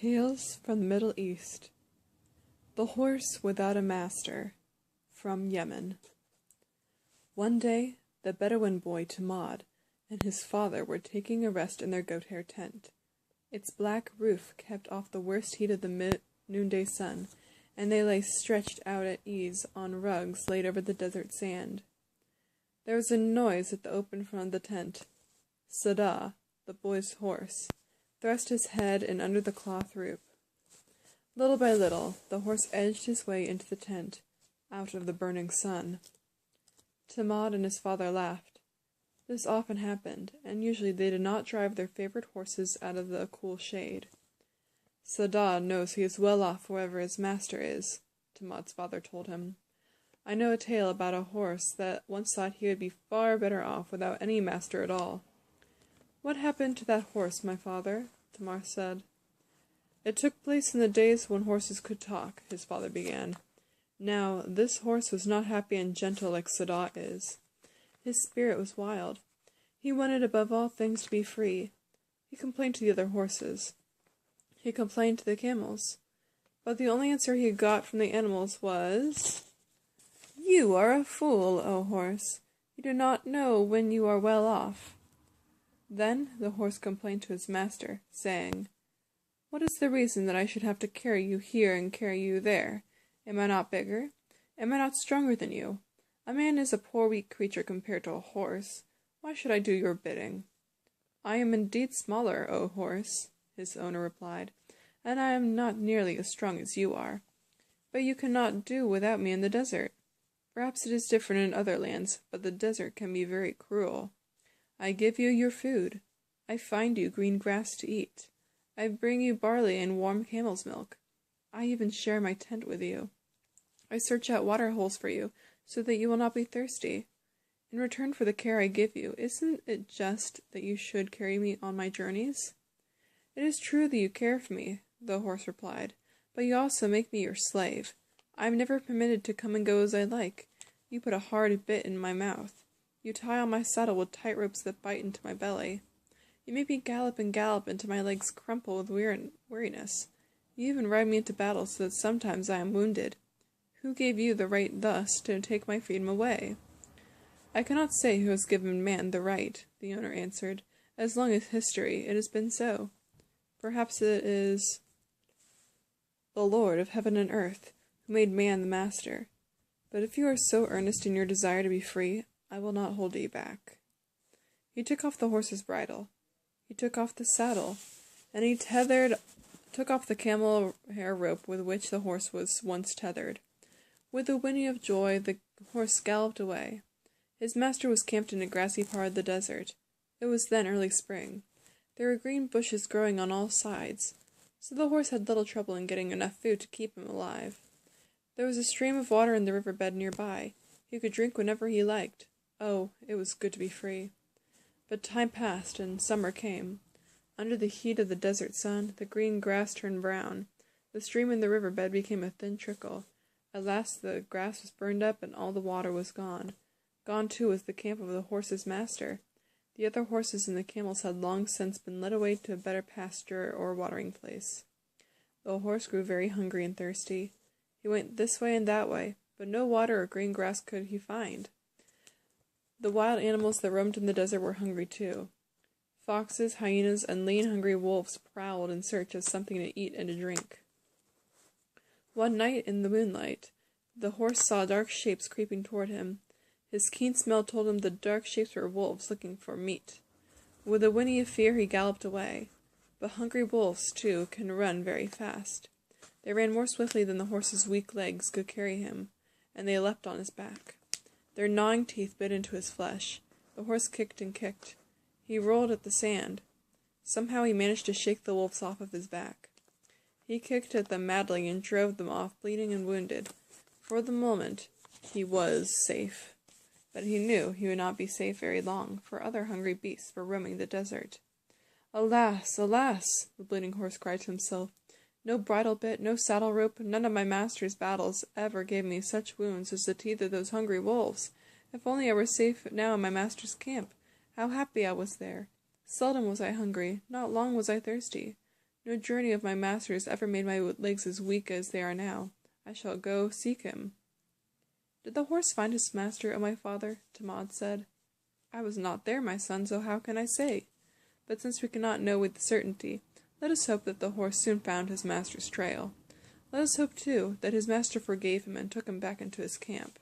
Tales from the Middle East. The Horse Without a Master, from Yemen. One day, the Bedouin boy Tamad and his father were taking a rest in their goat-hair tent. Its black roof kept off the worst heat of the noonday sun, and they lay stretched out at ease on rugs laid over the desert sand. There was a noise at the open front of the tent. Sada, the boy's horse, thrust his head in under the cloth roof. Little by little, the horse edged his way into the tent, out of the burning sun. Tamad and his father laughed. This often happened, and usually they did not drive their favorite horses out of the cool shade. Sada knows he is well off wherever his master is, Tamad's father told him. I know a tale about a horse that once thought he would be far better off without any master at all. What happened to that horse, my father? Tamar said. It took place in the days when horses could talk, his father began. Now, this horse was not happy and gentle like Sada is. His spirit was wild. He wanted above all things to be free. He complained to the other horses. He complained to the camels. But the only answer he got from the animals was, "You are a fool, O horse. You do not know when you are well off." Then the horse complained to his master, saying, "What is the reason that I should have to carry you here and carry you there? Am I not bigger? Am I not stronger than you? A man is a poor weak creature compared to a horse. Why should I do your bidding?" "I am indeed smaller, O horse," his owner replied, "and I am not nearly as strong as you are. But you cannot do without me in the desert. Perhaps it is different in other lands, but the desert can be very cruel. I give you your food. I find you green grass to eat. I bring you barley and warm camel's milk. I even share my tent with you. I search out water holes for you, so that you will not be thirsty. In return for the care I give you, isn't it just that you should carry me on my journeys?" "It is true that you care for me," the horse replied, "but you also make me your slave. I am never permitted to come and go as I like. You put a hard bit in my mouth. You tie on my saddle with tight ropes that bite into my belly. You make me gallop and gallop until my legs crumple with weariness. You even ride me into battle so that sometimes I am wounded. Who gave you the right thus to take my freedom away?" "I cannot say who has given man the right," the owner answered. "As long as history, it has been so. Perhaps it is the Lord of heaven and earth, who made man the master. But if you are so earnest in your desire to be free, I will not hold you back." He took off the horse's bridle. He took off the saddle, and he took off the camel hair rope with which the horse was once tethered. With a whinny of joy, the horse galloped away. His master was camped in a grassy part of the desert. It was then early spring. There were green bushes growing on all sides, so the horse had little trouble in getting enough food to keep him alive. There was a stream of water in the riverbed nearby. He could drink whenever he liked. Oh, it was good to be free. But time passed, and summer came. Under the heat of the desert sun, the green grass turned brown. The stream in the riverbed became a thin trickle. At last the grass was burned up, and all the water was gone. Gone, too, was the camp of the horse's master. The other horses and the camels had long since been led away to a better pasture or watering place. The horse grew very hungry and thirsty. He went this way and that way, but no water or green grass could he find. The wild animals that roamed in the desert were hungry too. Foxes, hyenas, and lean, hungry wolves prowled in search of something to eat and to drink. One night, in the moonlight, the horse saw dark shapes creeping toward him. His keen smell told him the dark shapes were wolves looking for meat. With a whinny of fear, he galloped away. But hungry wolves, too, can run very fast. They ran more swiftly than the horse's weak legs could carry him, and they leapt on his back. Their gnawing teeth bit into his flesh. The horse kicked and kicked. He rolled at the sand. Somehow he managed to shake the wolves off of his back. He kicked at them madly and drove them off, bleeding and wounded. For the moment, he was safe. But he knew he would not be safe very long, for other hungry beasts were roaming the desert. "Alas, alas!" the bleeding horse cried to himself. "No bridle bit, no saddle rope, none of my master's battles ever gave me such wounds as the teeth of those hungry wolves. If only I were safe now in my master's camp! How happy I was there! Seldom was I hungry, not long was I thirsty. No journey of my master's ever made my legs as weak as they are now. I shall go seek him." "Did the horse find his master, O my father?" Tamad said. "I was not there, my son, so how can I say? But since we cannot know with certainty, let us hope that the horse soon found his master's trail. Let us hope, too, that his master forgave him and took him back into his camp."